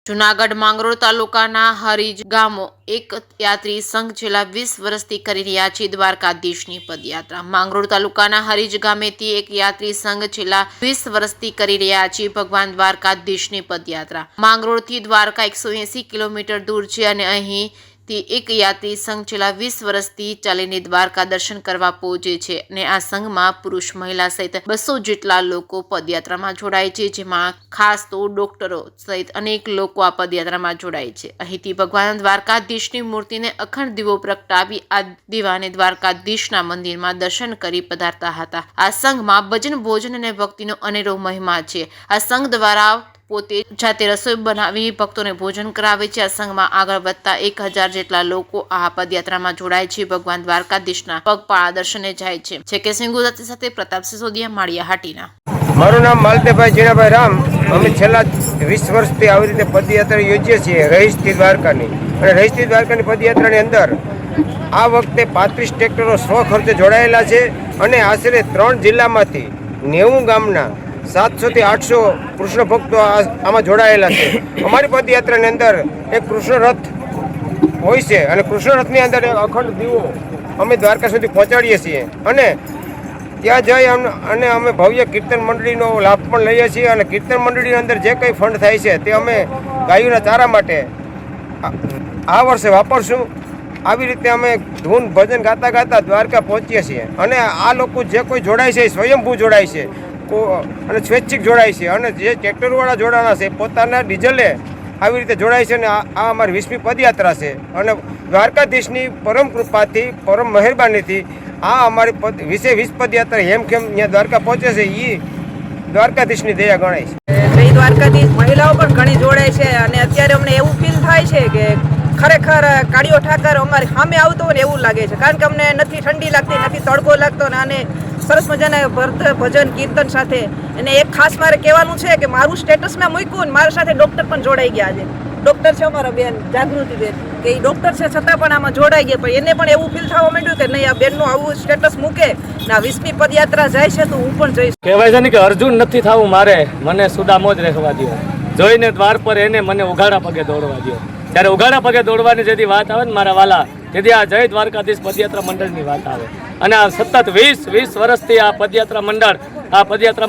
જૂનાગઢ માંગરોળ તાલુકાના હરીજ ગામો એક યાત્રી સંઘ છેલ્લા 20 વર્ષથી કરી રહ્યા છે દ્વારકાધીશની પદયાત્રા। માંગરોળ તાલુકાના હરીજ ગામેથી એક યાત્રી સંઘ છેલ્લા 20 વર્ષથી કરી રહ્યા છે ભગવાન દ્વારકાધીશની પદયાત્રા। માંગરોળથી દ્વારકા 180 કિલોમીટર દૂર છે અને અહીં એક યાત્રી સંઘ છેલ્લા 20 વર્ષથી ચાલીને દ્વારકા દર્શન કરવા પહોંચે છે અને આ સંઘમાં પુરુષ મહિલા સહિત 200 જેટલા લોકો પદયાત્રામાં જોડાય છે, જેમાં ખાસ તો ડોક્ટરો સહિત અનેક લોકો આ પદયાત્રામાં જોડાય છે। અહીંથી ભગવાન દ્વારકાધીશની મૂર્તિને અખંડ દીવો પ્રગટાવી આ દીવાને દ્વારકાધીશના મંદિરમાં દર્શન કરી પધારતા હતા। આ સંઘમાં ભજન ભોજન અને ભક્તિનો અનેરો મહિમા છે। આ સંઘ દ્વારા પોતે જાતે રસોઈ બનાવી ભક્તોને ભોજન કરાવે છે। આ સંઘમાં આગળ વધતા 1000 જેટલા લોકો આ પદયાત્રામાં જોડાય છે, ભગવાન દ્વારકાધીશના પગપાળા દર્શને જાય છે। કે સિંગુદાતી સાથે પ્રતાપ સિસોદિયા, માળિયા હાટીના। મારું નામ માલદેભાઈ જીણાભાઈ રામ। અમે છેલ્લા 20 વર્ષથી આવી રીતે પદયાત્રા યોજીએ છીએ રહીશથી દ્વારકાની, અને રહીશથી દ્વારકાની પદયાત્રાની અંદર આ વખતે 35 ટ્રેક્ટરો સ્વખર્ચે જોડાયેલા છે અને આશરે 3 જિલ્લામાંથી 90 ગામના 700 થી 800 કૃષ્ણ ભક્તો આમાં જોડાયેલા છે। અમારી પદયાત્રાની અંદર એક કૃષ્ણ રથ હોય છે અને કૃષ્ણ રથની અંદર એક અખંડ દીવો અમે દ્વારકા સુધી પહોંચાડીએ છીએ અને ત્યાં જઈ અને અમે ભવ્ય કીર્તન મંડળીનો લાભ પણ લઈએ છીએ અને કીર્તન મંડળીની અંદર જે કંઈ ફંડ થાય છે તે અમે ગાયોના ચારા માટે આ વર્ષે વાપરશું। આવી રીતે અમે ધૂન ભજન ગાતા ગાતા દ્વારકા પહોંચીએ છીએ અને આ લોકો જે કોઈ જોડાય છે એ સ્વયંભૂ જોડાય છે અને સ્વૈચ્છિક જોડાય છે અને જે ટ્રેક્ટરવાળા જોડાણા છે પોતાના ડીઝલે આવી રીતે જોડાય છે અને આ અમારી 20મી પદયાત્રા છે અને દ્વારકાધીશની પરમ કૃપાથી પરમ મહેરબાનીથી આ અમારી 20 પદયાત્રા હેમખેમ અહીંયા દ્વારકા પહોંચે છે એ દ્વારકાધીશની દયા ગણાય છે। જય દ્વારકાધીશ મહિલાઓ પણ ઘણી જોડાય છે અને અત્યારે અમને એવું ફીલ થાય છે કે ખરેખર કાળિયો ઠાકર અમારી સામે આવતો હોય ને એવું લાગે છે, કારણ કે અમને નથી ઠંડી લાગતી, નથી તડકો લાગતો અને સરસ મજાના ભજન કીર્તન સાથે। અને એક ખાસ મારે કહેવાનું છે કે મારું સ્ટેટસ મેં મૂક્યું ને મારી સાથે ડૉક્ટર પણ જોડાઈ ગયા છે। ડૉક્ટર છે અમારા બેન જાગૃતિબેન, કે એ ડૉક્ટર છે છતાં પણ આમાં જોડાઈ ગયા, પણ એને પણ એવું ફીલ થવા માંડ્યું કે નહીં, આ બેનનું આવું સ્ટેટસ મૂકે ને આ 20મી પદયાત્રા જાય છે તો હું પણ જઈશ। કહેવાય છે ને કે અર્જુન નથી થવું મારે, મને સુદામો જ રહેવા દો, જોઈને દ્વાર પર એને મને ઉઘાડા પગે દોડવા દો। ત્યારે ઉઘાડા પગે દોડવાની જેથી વાત આવે ને મારા વાલા, તેથી આ જય દ્વારકાધીશ પદયાત્રા મંડળની વાત આવે અને આ સતત 20 વર્ષથી આ પદયાત્રા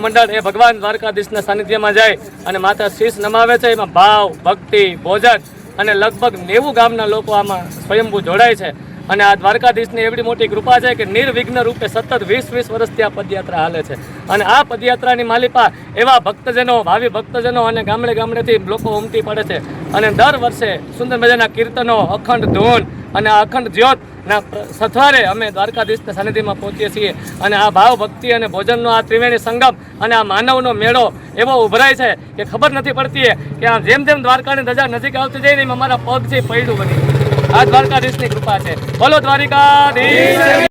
મંડળ એ ભગવાન દ્વારકાધીશના સાનિધ્યમાં જાય અને માતા શીશ નમાવે છે। એમાં ભાવ, ભક્તિ, ભોજન અને લગભગ 90 ગામના લોકો આમાં સ્વયંભૂ જોડાય છે અને આ દ્વારકાધીશની એવડી મોટી કૃપા છે કે નિર્વિઘ્ન રૂપે સતત 20 વર્ષથી આ પદયાત્રા હાલે છે અને આ પદયાત્રાની માલિપા એવા ભક્તજનો, ભાવિ ભક્તજનો અને ગામડેથી લોકો ઉમટી પડે છે અને દર વર્ષે સુંદર મજાના કીર્તનો, અખંડ ધૂન અને આ અખંડ જ્યોતના સથવારે અમે દ્વારકાધીશના સાનિધ્યમાં પહોંચીએ છીએ અને આ ભાવ, ભક્તિ અને ભોજનનો આ ત્રિવેણી સંગમ અને આ માનવનો મેળો એવો ઉભરાય છે કે ખબર નથી પડતી કે આ જેમ દ્વારકાની ધજા નજીક આવતી જઈને અમારા પગ છે પૈડું બની। આ દ્વારકાધીશની કૃપા છે। બોલો દ્વારિકાધીશ।